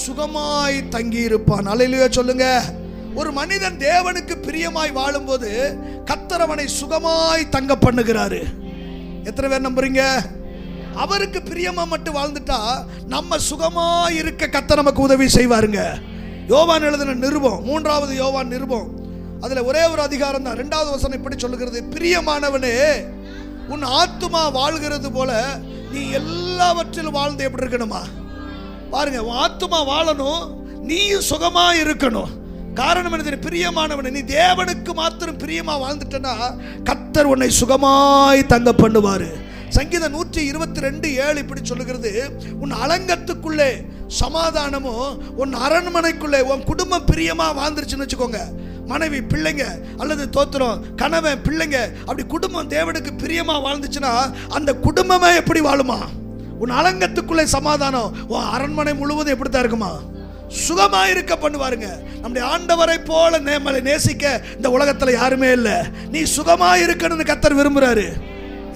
Speaker 1: சுகமாய் தங்கி இருப்பான். அல்லேலூயா சொல்லுங்க. ஒரு மனிதன் தேவனுக்கு பிரியமாய் வாழும்போது கர்த்தர் அவனை சுகமாய் தங்க பண்ணுகிறாரு. எத்தனை பேர் நம்புறீங்க? அவருக்கு பிரியமா மட்டும் வாழ்ந்துட்டா நம்ம சுகமாய் இருக்க கர்த்தர் நமக்கு உதவி செய்வாருங்க. யோவான் எழுதின நிருபம், 3வது யோவான் நிருபம், அதுல ஒரே ஒரு அதிகாரம் தான், 2வது வசனம் இப்படி சொல்லுகிறது, பிரியமானவனே, உன் ஆத்துமா வாழ்கிறது போல நீ எல்லாவற்றிலும் வாழ்ந்து எப்படி இருக்கணுமா? பாருங்க, உன் ஆத்துமா வாழணும், நீயும் சுகமா இருக்கணும். காரணம் என்ன? பிரியமானவனே, நீ தேவனுக்கு மாத்திரம் பிரியமா வாழ்ந்துட்டனா கர்த்தர் உன்னை சுகமாய் தங்க பண்ணுவாரு. சங்கீதம் 122:7 இப்படி சொல்லுகிறது, உன் அலங்கத்துக்குள்ளே சமாதானமும் உன் அரண்மனைக்குள்ளே உன் குடும்பம் பிரியமா வாழ்ந்துருச்சுன்னு வச்சுக்கோங்க. மனைவி பிள்ளைங்க அல்லது தோத்திரம் கணவன் பிள்ளைங்க அப்படி குடும்பம் தேவனுக்கு பிரியமா வாழ்ந்துச்சுன்னா அந்த குடும்பமே எப்படி வாழுமா? உன் அலங்கத்துக்குள்ளே சமாதானம், உன் அரண்மனை முழுவதும் எப்படித்தான் இருக்குமா? சுகமா இருக்க பண்ணுவாருங்க. நம்முடைய ஆண்டவரை போல நம்மளை நேசிக்க இந்த உலகத்துல யாருமே இல்லை. நீ சுகமா இருக்கணும்னு கர்த்தர் விரும்புறாரு.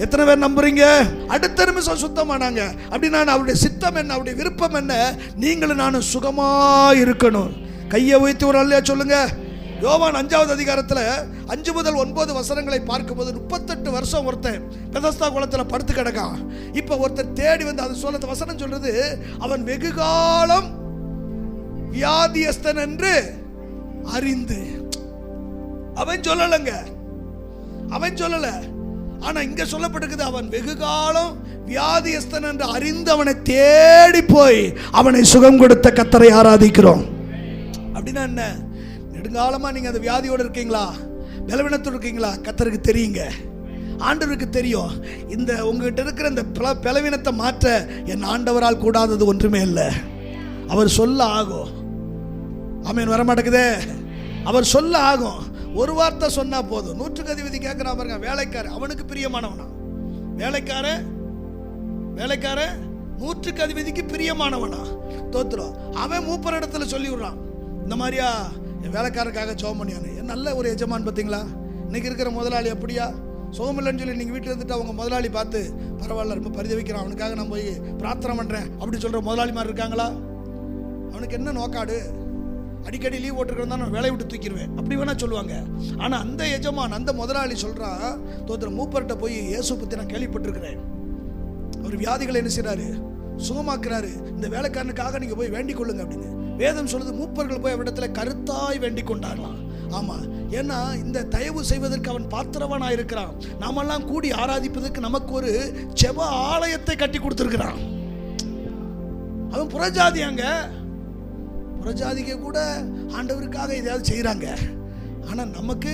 Speaker 1: எத்தனை பேர் நம்புறீங்க? அடுத்த நிமிஷம் சுத்தமானாங்க அப்படின்னா அவருடைய சித்தம் என்ன, அவருடைய விருப்பம் என்ன? நீங்களும் நானும் சுகமா இருக்கணும். கையை உயர்த்தி ஒரு அல்லையா சொல்லுங்க. யோவான் 5வது அதிகாரத்தில் 5 முதல் 9 வசனங்களை பார்க்கும்போது 38 வருஷம் ஒருத்தன் பெதஸ்தா குளத்தில் படுத்து கிடக்கான். இப்போ ஒருத்தர் தேடி வந்து அது சொல்ல வசனம் சொல்றது, அவன் வெகு காலம் வியாதியஸ்தன் என்று அறிந்து. அவன் சொல்லலங்க, அவன் சொல்லல. ஆனா இங்க சொல்லப்பட்டிருக்குது, அவன் வெகு காலம் வியாதியஸ்தன் என்று அறிந்து அவனை தேடி போய் அவனை சுகம் கொடுத்த கர்த்தரை ஆராதிக்கிறோம். அப்படின்னா என்ன? நெடுங்காலமா நீங்க அந்த வியாதியோடு இருக்கீங்களா, பலவீனத்தோடு இருக்கீங்களா? கர்த்தருக்கு தெரியுங்க, ஆண்டவருக்கு தெரியும். இந்த உங்ககிட்ட இருக்கிற இந்த பலவீனத்தை மாற்ற என் ஆண்டவரால் கூடாதது ஒன்றுமே இல்லை. அவர் சொல்ல ஆகும். ஆமென். வரமாட்டேங்குதே, அவர் சொல்ல ஆகும். ஒரு வார்த்தை சொன்னா போதும். 100க்கு அதிபதி கேட்கிறான் பாருங்க, வேலைக்காரன் அவனுக்கு பிரியமானவனா? வேலைக்காரன் 100க்கு அதிபதிக்கு பிரியமானவனா? தோத்துரும். அவன் மூப்பர் இடத்துல சொல்லி விடுறான், இந்த மாதிரியா என் வேலைக்காரருக்காக ஜெபம் பண்ணியானு. நல்ல ஒரு எஜமான் பார்த்தீங்களா? இன்னைக்கு இருக்கிற முதலாளி அப்படியா? சுகம் இல்லைன்னு சொல்லி நீங்கள் வீட்டில் இருந்துட்டு அவங்க முதலாளி பார்த்து பரவாயில்ல ரொம்ப பரிதவிக்கிறான், அவனுக்காக நான் போய் பிரார்த்தனை பண்ணுறேன் அப்படின்னு சொல்கிற முதலாளி மாதிரி இருக்காங்களா? அவனுக்கு என்ன நோக்காடு? அடிக்கடி லீவ் போட்டுருக்கிறதா நான் வேலையை விட்டு தூக்கிடுவேன் அப்படி வேணா சொல்லுவாங்க. ஆனால் அந்த எஜமான், அந்த முதலாளி சொல்கிறான், தோத்திர மூப்பர்கிட்ட போய் இயேசு பற்றி நான் கேள்விப்பட்டிருக்கிறேன், அவர் வியாதிகளை என்ன செய்கிறாரு, சுகமாக்குறாரு, இந்த வேலைக்காரனுக்காக நீங்கள் போய் வேண்டிக் கொள்ளுங்க அப்படின்னு வேதம் சொல்லுது. மூப்பர்கள் போய் அவரிடத்துல கருத்தாய் வேண்டிக் கொண்டார்களாம். ஆமாம், ஏன்னா இந்த தயவு செய்வதற்கு அவன் பாத்திரவனாக இருக்கிறான். நாமெல்லாம் கூடி ஆராதிப்பதற்கு நமக்கு ஒரு ஜெப ஆலயத்தை கட்டி கொடுத்துருக்கிறான். அவன் புறஜாதியாங்க, புறஜாதிக்க கூட ஆண்டவருக்காக எதையாவது செய்கிறாங்க. ஆனால் நமக்கு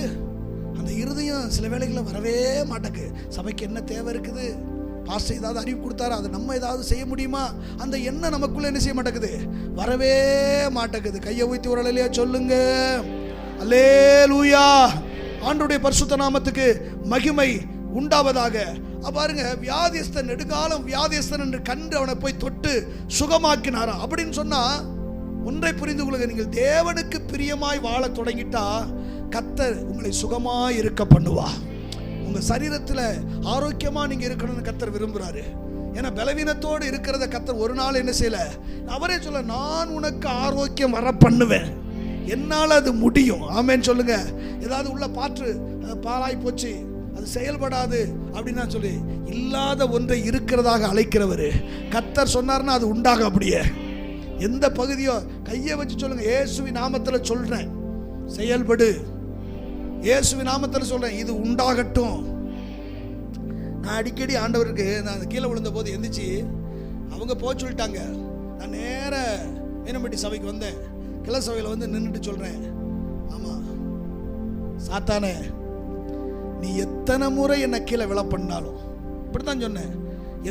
Speaker 1: அந்த இருதயம் சில வேளைகளில் வரவே மாட்டேக்கு. சபைக்கு என்ன தேவை இருக்குது, பாஸ்டர் ஏதாவது அறிவு கொடுத்தாரா, அதை நம்ம ஏதாவது செய்ய முடியுமா, அந்த எண்ணம் நமக்குள்ள என்ன செய்ய மாட்டேங்குது, வரவே மாட்டேங்குது. கையை ஊத்தி ஒரு அல்லேலூயா சொல்லுங்க. அல்லேலூயா. ஆண்டவருடைய பரிசுத்த நாமத்துக்கு மகிமை உண்டாவதாக. பாருங்க, வியாதியஸ்தன் நெடுகாலம் வியாதியஸ்தன் என்று கண்டு அவனை போய் தொட்டு சுகமாக்கினாரா அப்படின்னு சொன்னா, ஒன்றை புரிந்து கொள்ளுங்க, நீங்கள் தேவனுக்கு பிரியமாய் வாழ தொடங்கிட்டா கர்த்தர் உங்களை சுகமாய் இருக்க பண்ணுவா. உங்க சரீரத்தில் ஆரோக்கியமா நீங்க இருக்கணும்னு கர்த்தர் விரும்புறாரு. ஏன்னா பலவீனத்தோடு இருக்கிறத கர்த்தர் ஒரு நாள் என்ன செய்யல, அவரே சொல்ல, நான் உனக்கு ஆரோக்கியம் வர பண்ணுவேன், என்னால் அது முடியும். ஆமேன்னு சொல்லுங்க. ஏதாவது உள்ள பாற்று பாலாய் போச்சு, அது செயல்படாது அப்படின்னா சொல்லி இல்லாத ஒன்றை இருக்கிறதாக அழைக்கிறவர் கர்த்தர் சொன்னார்னா அது உண்டாகும். அப்படியே எந்த பகுதியோ கையை வச்சு சொல்லுங்க, இயேசுவின் நாமத்தில் சொல்றேன் செயல்படு, இயேசுவின் நாமத்தில் சொல்றேன் இது உண்டாகட்டும். நான் அடிக்கடி ஆண்டவருக்கு, நான் கீழே விழுந்த போது எந்திரிச்சு அவங்க போக சொல்லிட்டாங்க, நான் நேர மீனம்பட்டி சபைக்கு வந்தேன். கிளை சபையில் வந்து நின்றுட்டு சொல்றேன், ஆமா சாத்தானே, நீ எத்தனை முறை என்னை கீழே விழ பண்ணாலும், இப்படித்தான் சொன்னேன்,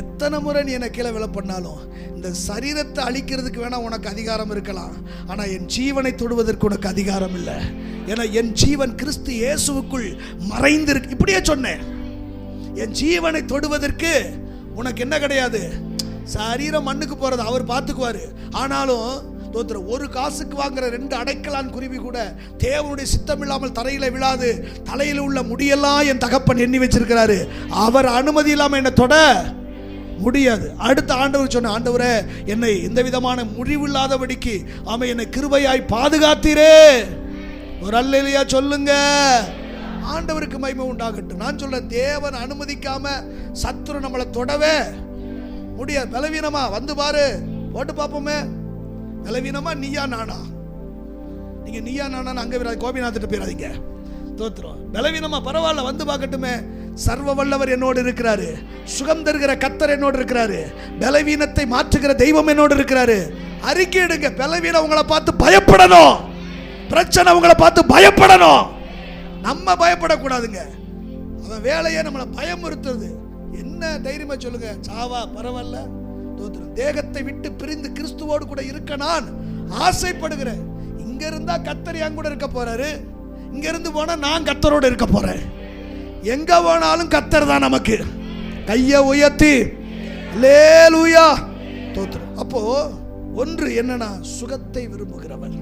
Speaker 1: எத்தனை முறை நீ என்னை கீழே விழ பண்ணாலும் இந்த சரீரத்தை அழிக்கிறதுக்கு வேணா உனக்கு அதிகாரம் இருக்கலாம், ஆனால் என் ஜீவனை தொடுவதற்கு உனக்கு அதிகாரம் இல்லை. ஏன்னா என் ஜீவன் கிறிஸ்து இயேசுவுக்குள் மறைந்திருக்கு. இப்படியே சொன்னேன், என் ஜீவனை தொடுவதற்கு உனக்கு என்ன கிடையாது, சரீரம் மண்ணுக்கு போறது அவர் பார்த்துக்குவாரு. ஆனாலும் தோத்திர ஒரு காசுக்கு வாங்குற 2 அடைக்கலான் குருவி கூட தேவனுடைய சித்தம் இல்லாமல் தரையில விழாது. தலையில் உள்ள முடியெல்லாம் என் தகப்பன் எண்ணி வச்சிருக்கிறாரு. அவர் அனுமதி இல்லாம என்ன தொட முடியாது. அடுத்த ஆண்டவர் சொன்ன, ஆண்டவரே என்னை எந்த விதமான முடிவில்லாதபடிக்கு என்னை கிருபையாய் பாதுகாத்தீரே. ஒரு அல்லேலூயா சொல்லுங்க. ஆண்டவருக்கு மகிமை உண்டாகட்டும். நான் சொல்ல, தேவன் அனுமதிக்காம சத்துரு நம்மளை தொடவே முடியாது. பலவீனமா வந்து பாரு, போட்டு பார்ப்போமே. பலவீனமா நீயா நானா? நீங்க நீயா நானா அங்க கோபிநாத்திட்ட போயிடாதீங்க. தோத்துரும். பலவீனமா பரவாயில்ல, வந்து பார்க்கட்டுமே. சர்வ வல்லவர் என்னோடு இருக்கிறாரு. சுகம் தருகிற கர்த்தர் என்னோடு இருக்கிறாரு. பலவீனத்தை மாற்றுகிற தெய்வம் என்னோடு இருக்கிறாரு. அறிக்கை எடுங்க. பலவீனம் உங்களை பார்த்து பயப்படணும். பிரச்சனை உங்களை பார்த்து பயப்படணும். நம்ம பயப்படக்கூடாதுங்க. அவன் வேலையை நம்மளை பயமுறுத்துறது. என்ன தைரியமா சொல்லுங்க, சாவா பரவாயில்ல, தோத்துரும். தேகத்தை விட்டு பிரிந்து கிறிஸ்துவோடு கூட இருக்க நான் ஆசைப்படுகிறேன். இங்க இருந்தா கர்த்தர் என் கூட இருக்க போறாரு. இங்க இருந்து போனா நான் கர்த்தரோடு இருக்க போறேன். எங்க போனாலும் கர்த்தர் தான் நமக்கு. கையை உயர்த்தி அல்லேலூயா, தோத்துரும். அப்போ ஒன்று என்னன்னா, சுகத்தை விரும்புகிறவன்.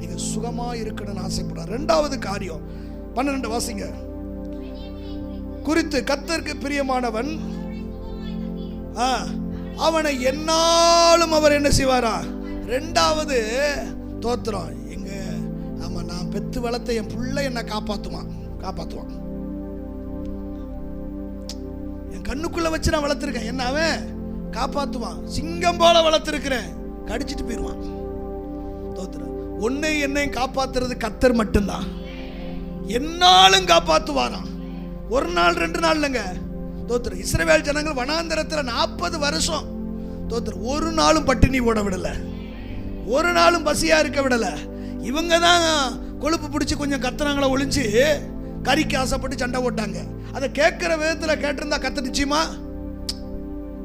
Speaker 1: நீங்க சுகமா இருக்கணும்னு ஆசைப்படுறார். இரண்டாவது காரியம் 12 வாசிங்க. குறித்து கர்த்தருக்கு பிரியமானவன் அவனை என்னாலும் அவர் என்ன செய்வாரா? இரண்டாவது தோத்திரம். எங்க ஆமா, நான் பெத்து வளர்த்த என் பிள்ளை என்ன காப்பாத்துவான். என் கண்ணுக்குள்ள வச்சு நான் வளர்த்திருக்கேன், என்ன அவன் காப்பாத்துவான். சிங்கம் போல வளர்த்திருக்கிறேன், கடிச்சிட்டு போயிடுவான். தோத்திரம். உன்னை என்னையும் காப்பாத்துறது கர்த்தர் மட்டும்தான். என்னாலும் காப்பாத்துவாராம். ஒரு நாள் 2 நாள் இல்லைங்க. தோத்திரம். இஸ்ரவேல் ஜனங்கள் வனாந்தரத்தில் 40 வருஷம் தோத்திரம், ஒரு நாளும் பட்டினி ஓட விடல, ஒரு நாளும் பசியா இருக்க விடல. இவங்க தான் கொழுப்பு பிடிச்சி கொஞ்சம் கத்துறாங்கள ஒளிஞ்சு கறிக்கு ஆசைப்பட்டு சண்டை போட்டாங்க. அதை கேட்கிற விதத்தில் கேட்டிருந்தா கத்த நிச்சயமா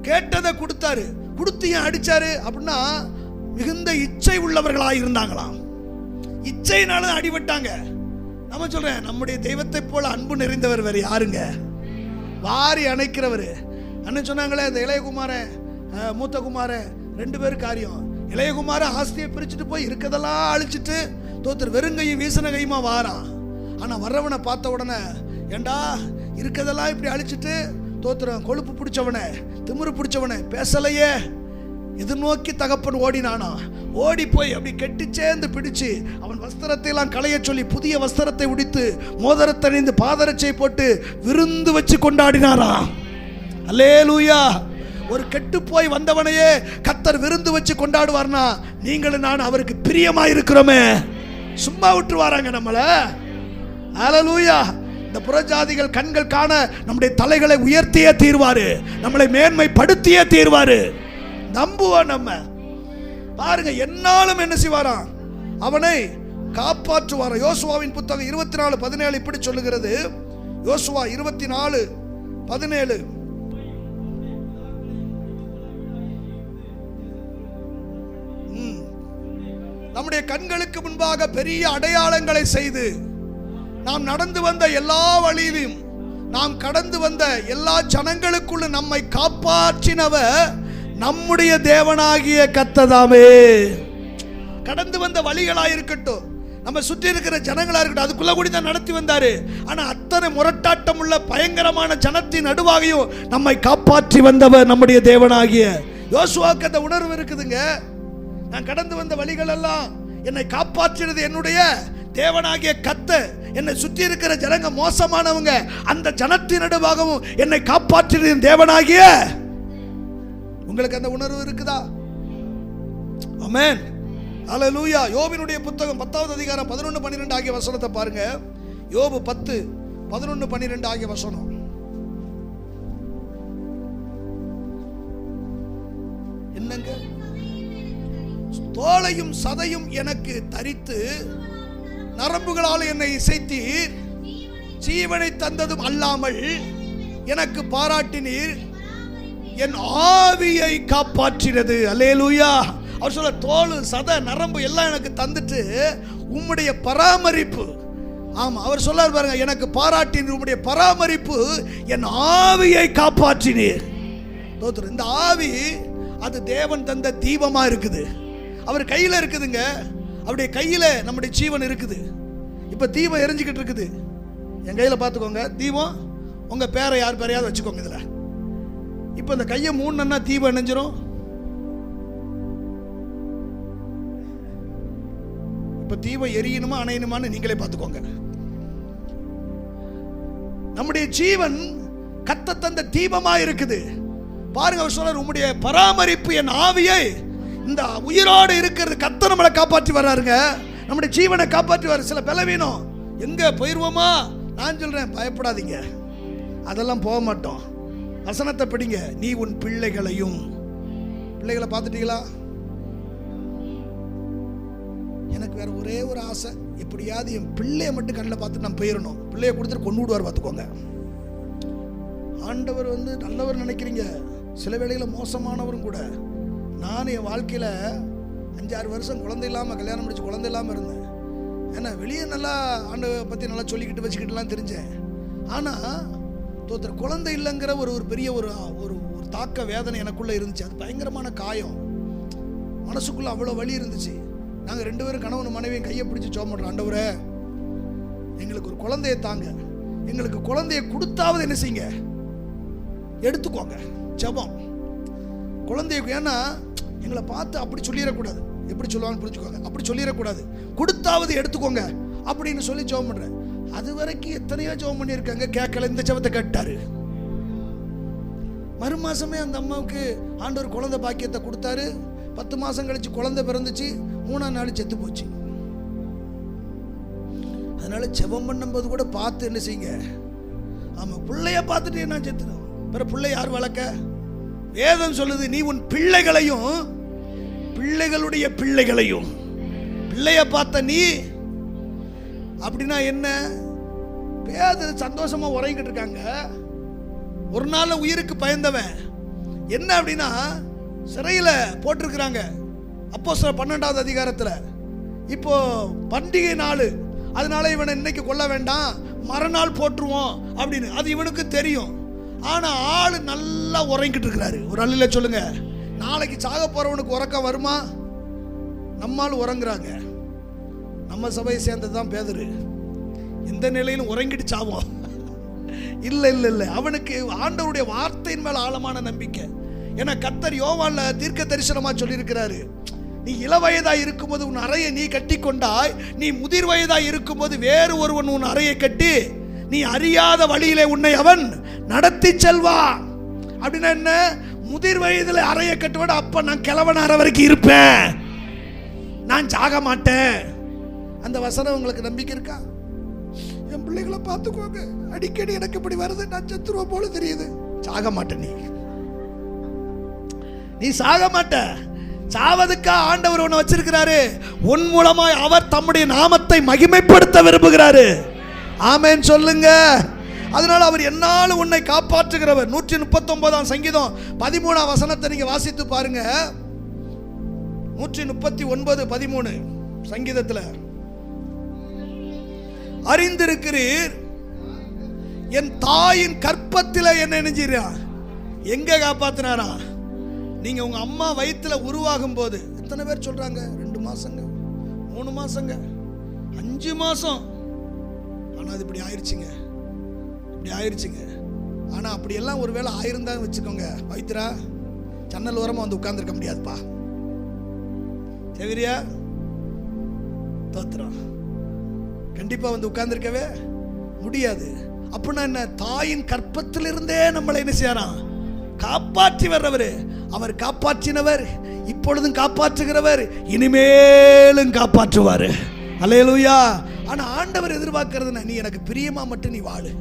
Speaker 1: கேட்டதை கொடுத்தாரு. கொடுத்து ஏன் அடிச்சாரு அப்படின்னா, மிகுந்த இச்சை உள்ளவர்களாக இருந்தாங்களாம். இச்சைனாலும் அடிபட்டாங்க. நம்ம சொல்றேன், நம்முடைய தெய்வத்தை போல அன்பு நிறைந்தவர் வேற யாருங்க? வாரி அணைக்கிறவர். அண்ணன் சொன்னாங்களே, இந்த இளையகுமாரன் மூத்த குமாரன் 2 பேரும் காரியம். இளையகுமாரன் ஆஸ்தியை பிரிச்சுட்டு போய் இருக்கதெல்லாம் அழிச்சிட்டு தோத்தர் வெறுங்கையும் வீசன கையுமா வாரான். ஆனா வர்றவனை பார்த்த உடனே, ஏண்டா இருக்கதெல்லாம் இப்படி அழிச்சிட்டு தோத்திரம் கொழுப்பு பிடிச்சவனே, திமிரு பிடிச்சவனே, பேசலையே. எதிர்நோக்கி தகப்பன் ஓடினானா. ஓடி போய் அப்படி கெட்டி சேர்ந்து பிடிச்சு அவன் வஸ்திரத்தை எல்லாம் களைய சொல்லி புதிய வஸ்திரத்தை உடித்து மோதிரத்தை அணிந்து பாதரட்சை போட்டு விருந்து வச்சு கொண்டாடினாராம். அல்லேலூயா. ஒரு கெட்டு போய் வந்தவனையே கர்த்தர் விருந்து வச்சு கொண்டாடுவார்னா, நீங்களும் நான் அவருக்கு பிரியமா இருக்கிறோமே, சும்மா விட்டு வராங்க நம்மள. அல்லேலூயா. இந்த புறஜாதிகள் கண்கள் காண நம்முடைய தலைகளை உயர்த்தியே தீர்வாரு, நம்மளை மேன்மைப்படுத்தியே தீர்வாரு. நம்புவோம் நம்ம. பாருங்க, என்னாலும் என்ன செய்வாராம்? அவனை காப்பாற்றுவாராம். யோசுவாவின் புத்தகம் 24:17 இப்படி சொல்லுகிறது. யோசுவா 24:17. நம்முடைய கண்களுக்கு முன்பாக பெரிய அடையாளங்களை செய்து நாம் நடந்து வந்த எல்லா வழியிலும், நாம் கடந்து வந்த எல்லா ஜனங்களுக்குள்ள நம்மை காப்பாற்றினவர் நம்முடைய தேவனாகிய கர்த்ததாமே. கடந்து வந்த வழிகளா இருக்கட்டும், நம்ம சுற்றி இருக்கிற ஜனங்களா இருக்கட்டும், அதுக்குள்ள கூட தான் நடத்தி வந்தாரு. ஆனா அத்தனை முரட்டாட்டம் உள்ள பயங்கரமான ஜனத்தின் நடுவாகையும் நம்மை காப்பாற்றி வந்தவர் நம்முடைய தேவனாகிய. யோசுவாக்கு அந்த உணர்வு இருக்குதுங்க. நான் கடந்து வந்த வழிகள் எல்லாம் என்னை காப்பாற்றினது என்னுடைய தேவனாகிய கர்த்தர். என்னை சுற்றி இருக்கிற ஜனங்க மோசமானவங்க, அந்த ஜனத்தின் நடுவாகவும் என்னை காப்பாற்றினது தேவனாகிய. உங்களுக்கு அந்த உணர்வு இருக்குதா? ஆமென். அல்லேலூயா. யோபினுடைய புத்தகம் 10வது அதிகாரம் 11-12 ஆகிய வசனத்தை பாருங்க. யோபு 10:11-12 ஆகிய வசனம். என்னங்க? தோளையும் சதையும் எனக்கு தரித்து நரம்புகளால் என்னை இசைத்தீர், ஜீவனை தந்ததும் அல்லாமல் எனக்கு பாராட்டினீர், என் ஆவியை காப்பாற்றினது. அல்லேலூயா. அவர் சொல்ல, தோல் சதை நரம்பு எல்லாம் எனக்கு தந்துட்டு உம்முடைய பராமரிப்பு. ஆமா, அவர் சொல்ல பாருங்க, எனக்கு பாராட்டினீர், உம்முடைய பராமரிப்பு என் ஆவியை காப்பாற்றினீர். இந்த ஆவி அது தேவன் தந்த தீபமா இருக்குது. அவர் கையில இருக்குதுங்க. அவருடைய கையில நம்முடைய ஜீவன் இருக்குது. இப்ப தீபம் எரிஞ்சுக்கிட்டு இருக்குது. என் கையில பார்த்துக்கோங்க தீபம். உங்க பேரை யார் பேரையாவது வச்சுக்கோங்க. இதுல இப்போ இந்த கையை மூணுன்னா தீபம் அணைஞ்சிரும். இப்போ தீபம் எரியணுமா அணையணுமான்னு நீங்களே பார்த்துக்கோங்க. நம்முடைய ஜீவன் கர்த்தர் தந்த தீபமா இருக்குது. பாருங்க, அவர் சொல்றார், உம்முடைய பராமரிப்பு என் ஆவியை, இந்த உயிரோடு இருக்கிறது கர்த்தர் நம்மளை காப்பாற்றி வர்றாருங்க. நம்முடைய ஜீவனை காப்பாற்றி வர்றாரு. சில பலவீனம் எங்க போயிருவோமா? நான் சொல்றேன், பயப்படாதீங்க, அதெல்லாம் போக மாட்டோம். வசனத்தை படிங்க. நீ உன் பிள்ளைகளையும், பிள்ளைகளை பார்த்துட்டீங்களா? எனக்கு வேற ஒரே ஒரு ஆசை, எப்படியாவது என் பிள்ளைய மட்டும் கண்ணில் பார்த்துட்டு நான் போயிடணும். பிள்ளைய கொடுத்துட்டு கொண்டு விடுவார், பார்த்துக்கோங்க. ஆண்டவர் நல்லவர் நினைக்கிறீங்க, சில வேளையில் மோசமானவரும் கூட. நான் என் வாழ்க்கையில் 5-6 வருஷம் குழந்தை இல்லாமல், கல்யாணம் முடிச்சு குழந்தை இல்லாமல் இருந்தேன். ஏன்னா வெளியே நல்லா ஆண்டவரை பற்றி நல்லா சொல்லிக்கிட்டு வச்சுக்கிட்டுலாம் தெரிஞ்சேன். ஆனால் குழந்தை இல்லைங்கிற ஒரு பெரிய ஒரு தாக்க வேதனை எனக்குள்ளே இருந்துச்சு. அது பயங்கரமான காயம், மனசுக்குள்ளே அவ்வளோ வலி இருந்துச்சு. நாங்கள் 2 பேரும் கணவன் மனைவியும் கையை பிடிச்சி சோமன்றோம், ஆண்டவரே எங்களுக்கு ஒரு குழந்தையை தாங்க, எங்களுக்கு குழந்தையை கொடுத்தாவது என்ன செய்யுங்க, எடுத்துக்கோங்க. ஜெபம் குழந்தைக்கு. ஏன்னா எங்களை பார்த்து அப்படி சொல்லிடக்கூடாது, எப்படி சொல்லுவாங்கன்னு புரிஞ்சுக்கோங்க, அப்படி சொல்லிடக்கூடாது, கொடுத்தாவது எடுத்துக்கோங்க அப்படின்னு சொல்லி ஜெபம் பண்ணுறேன். அது வரைக்கும் எத்தனையோ ஜெபம் பண்ணியிருக்காங்க, கேட்கல. இந்த ஜெபத்தை கேட்டாரு. மறுமாசமே அந்த அம்மாவுக்கு ஆண்டவர் குழந்தை பாக்கியத்தை கொடுத்தாரு. 10 மாதம் கழிச்சு குழந்தை பிறந்துச்சு. 3ஆம் நாள் செத்து போச்சு. அதனால ஜெபம் பண்ணும்போது கூட பார்த்து என்ன செய்யுங்க. ஆமா, பிள்ளைய பார்த்துட்டு நான் செத்துனேன். பிற பிள்ளை யார் வளர்க்க? வேதம் சொல்லுது, நீ உன் பிள்ளைகளையும் பிள்ளைகளுடைய பிள்ளைகளையும். பிள்ளைய பார்த்த நீ அப்படின்னா என்ன? பேதர் சந்தோஷமா உறங்கிட்டு இருக்காங்க. ஒரு நாள் உயிருக்கு பயந்தவன் என்ன அப்படின்னா, சிறையில் போட்டிருக்கிறாங்க. அப்போஸ்தலர் 12வது அதிகாரத்தில். இப்போ பண்டிகை நாள், அதனால இவனை இன்னைக்கு கொல்ல வேண்டாம், மறுநாள் போட்டுருவோம் அப்படின்னு அது இவனுக்கு தெரியும். ஆனா ஆளு நல்லா உறங்கிட்டு இருக்கிறாரு. ஒரு அல்ல சொல்லுங்க, நாளைக்கு சாக போறவனுக்கு உறக்கம் வருமா? நம்மால் உறங்குறாங்க. நம்ம சபையை சேர்ந்ததுதான் பேதுரு. எந்த நிலையிலும் உறங்கிட்டு சாவோம். இல்லை இல்லை இல்லை, அவனுக்கு ஆண்டவருடைய வார்த்தையின் மேல ஆழமான நம்பிக்கை. ஏன்னா கர்த்தர் யோவான்ல தீர்க்க தரிசனமா சொல்லியிருக்கிறாரு, நீ இளவயதாய் இருக்கும்போது உன் அறையை நீ கட்டி கொண்டாய், நீ முதிர் வயதாய் இருக்கும்போது வேறு ஒருவன் உன் அறையை கட்டி நீ அறியாத வழியிலே உன்னை அவன் நடத்தி செல்வான். அப்படின்னா என்ன? முதிர் வயதில் அறையை கட்டுவாட, அப்ப நான் கிழவன் அறை வரைக்கும் இருப்பேன், நான் சாக மாட்டேன். அந்த வசனம் உங்களுக்கு நம்பிக்கை இருக்கா? என் பிள்ளைகளை பார்த்துக்கோங்க, அடிக்கடி எனக்கு இப்படி வருது, நான் செத்துருவ போல தெரியுது. சாக மாட்டேன், நீ சாக மாட்ட. சாவதுக்கா ஆண்டவர் உன்னை வச்சிருக்கிறாரு. உன் மூலமாய் அவர் தம்முடைய நாமத்தை மகிமைப்படுத்த விரும்புகிறாரு. ஆமென் சொல்லுங்க. அதனால அவர் என்னாலும் உன்னை காப்பாற்றுகிறவர். 139ஆம் சங்கீதம் 13ஆம் வசனத்தை நீங்க வாசித்து பாருங்க. 139:13 சங்கீதத்துல, அறிந்திருக்கிறீர் என் தாயின் கற்பத்தில என்ன நினைஞ்சீரா? எங்க காப்பாத்தினாரா? நீங்க உங்க அம்மா வயிற்றுல உருவாகும் போது. எத்தனை பேர் சொல்றாங்க 2 மாசங்க, 3 மாசங்க, 5 மாசம். ஆனா அது இப்படி ஆயிருச்சுங்க, இப்படி ஆயிருச்சுங்க. ஆனா அப்படி எல்லாம் ஒருவேளை ஆயிருந்தான்னு வச்சுக்கோங்க, பவித்ரா ஜன்னல் ஓரமா வந்து உட்கார்ந்துருக்க முடியாதுப்பா. சரியா? தோத்திரம். கண்டிப்பா வந்து உட்கார்ந்துருக்கவே முடியாது. அப்படின்னா என்ன? தாயின் கற்பத்திலிருந்தே நம்மளை என்ன செய்யறான்? காப்பாற்றி வர்றவர். அவர் காப்பாற்றினவர், இப்பொழுதும் காப்பாற்றுகிறவர், இனிமேலும் காப்பாற்றுவார். அல்லேலூயா. ஆனா ஆண்டவர் எதிர்பார்க்கிறது, நீ எனக்கு பிரியமா மட்டும் நீ வாழு,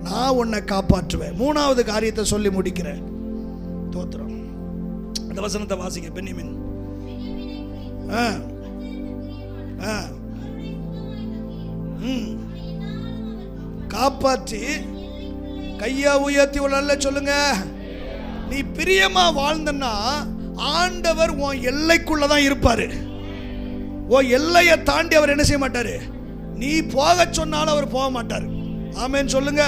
Speaker 1: நான் உன்னை காப்பாற்றுவேன். 3வது காரியத்தை சொல்லி முடிக்கிறேன். தோத்திரம். அந்த வசனத்தை வாசிங்க. பென்யமின் காப்பாற்றி கையா உயர்த்தி நல்ல சொல்லுங்க. நீ பிரியமா வாழ்ந்தன்னா ஆண்டவர் உன் எல்லைக்குள்ளதான் இருப்பாரு. உன் எல்லையை தாண்டி அவர் என்ன செய்ய மாட்டாரு. நீ போக சொன்னாலும் அவர் போக மாட்டாரு. ஆமென் சொல்லுங்க.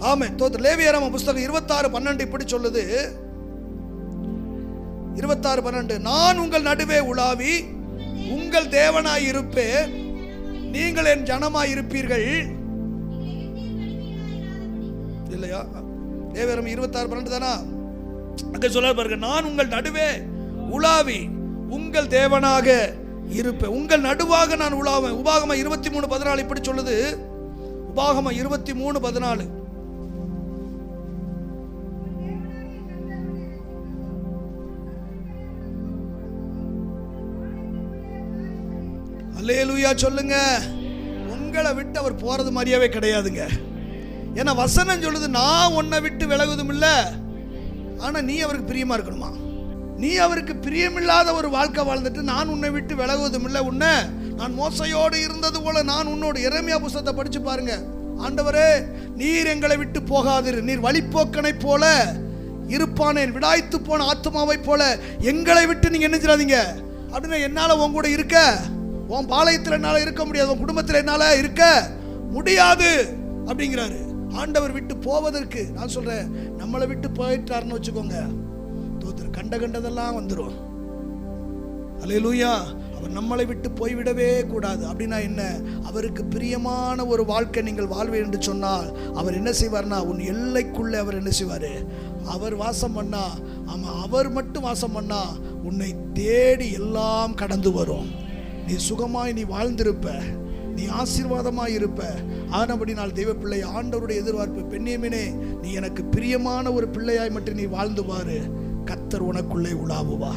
Speaker 1: ஆமென். லேவியராகமம் புஸ்தகம் 26:12 இப்படி சொல்லுது. 26:12, நான் உங்கள் நடுவே உலாவி உங்கள் தேவனாய் இருப்பேன், நீங்கள் என் ஜனமாய் இருப்பீர்கள். இல்லையா? லேவியராகமம் 26:12 தானா? அங்க சொல்ல பாருங்க, நான் உங்கள் நடுவே உலாவி உங்கள் தேவனாக இருப்பேன். உங்கள் நடுவாக நான் உலாவேன். உபாகமம் 23:14 இப்படி சொல்லுது. உபாகமம் 23:14. அல்லேலூயா சொல்லுங்க. உங்களை விட்டு அவர் போறது மாதிரியாவே கிடையாதுங்க. ஏன்னா வசனம் சொல்லுது, நான் உன்னை விட்டு விலகுவதும் இல்ல, ஆனா நீ அவருக்கு பிரியமா இருக்கணுமா. நீ அவருக்கு பிரியமில்லாத ஒரு வாழ்க்கை வாழ்ந்துட்டு நான் உன்னை விட்டு விலகுவதும் இல்லை, உன்னை நான் மோசையோடு இருந்தது போல நான் உன்னோடு. எரேமியா புத்தகத்தை படிச்சு பாருங்க. ஆண்டவரே, நீர் எங்களை விட்டு போகாதிரு, நீர் வழிப்போக்கனை போல இருப்பானேன், விடாய்த்து போன ஆத்மாவை போல எங்களை விட்டு நீங்க என்ன செய்யாதீங்க அப்படின்னா, என்னால உன் கூட இருக்க, உன் பாளையத்தில் என்னால இருக்க முடியாது, உன் குடும்பத்தில் என்னால இருக்க முடியாது அப்படிங்கிறாரு. ஆண்டவர் விட்டு போவதற்கு நான் சொல்றேன், நம்மளை விட்டு போயிட்டாருன்னு வச்சுக்கோங்க, கண்டதெல்லாம் வந்துடும். அல்லேலூயா. அவர் நம்மளை விட்டு போய்விடவே கூடாது. அப்படின்னா என்ன? அவருக்கு பிரியமான ஒரு வாழ்க்கை நீங்கள் வாழ்வீர்கள் என்று சொன்னால் அவர் என்ன செய்வார்னா, உன் எல்லைக்குள்ளே அவர் என்ன செய்வார், அவர் வாசம் பண்ணா, ஆமாம், அவர் மட்டும் வாசம் பண்ணா உன்னை தேடி எல்லாம் கடந்து வரும். நீ சுகமாய் நீ வாழ்ந்திருப்ப, நீ ஆசீர்வாதமாய் இருப்ப. ஆனபடினால் தெய்வ பிள்ளை, ஆண்டவருடைய எதிர்பார்ப்பு, பெண்ணியமினே நீ எனக்கு பிரியமான ஒரு பிள்ளையாய் மட்டும் நீ வாழ்ந்து பாரு, கர்த்தர் உனக்குள்ளே உலாவுவா.